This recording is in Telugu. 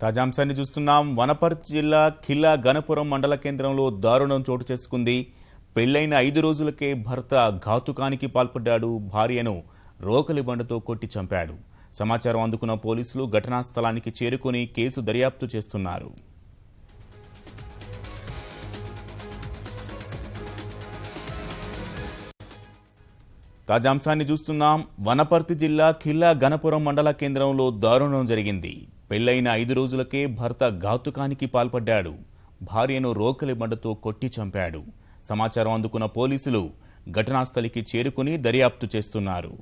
తాజాంశాన్ని చూస్తున్నాం. వనపర్తి జిల్లా ఖిల్లా గణపురం మండల కేంద్రంలో దారుణం చోటు చేసుకుంది. పెళ్లైన 5 రోజులకే భర్త ఘాతుకానికి పాల్పడ్డాడు. భార్యను రోకలి బండతో కొట్టి చంపాడు. సమాచారం అందుకున్న పోలీసులు ఘటనా స్థలానికి చేరుకుని కేసు దర్యాప్తు చేస్తున్నారు. తాజాంశాన్ని చూస్తున్నాం. వనపర్తి జిల్లా ఖిల్లా గణపురం మండల కేంద్రంలో దారుణం జరిగింది. పెళ్లైన 5 రోజులకే భర్త ఘాతుకానికి పాల్పడ్డాడు. భార్యను రోకలి బండతో కొట్టి చంపాడు. సమాచారం అందుకున్న పోలీసులు ఘటనాస్థలికి చేరుకుని దర్యాప్తు చేస్తున్నారు.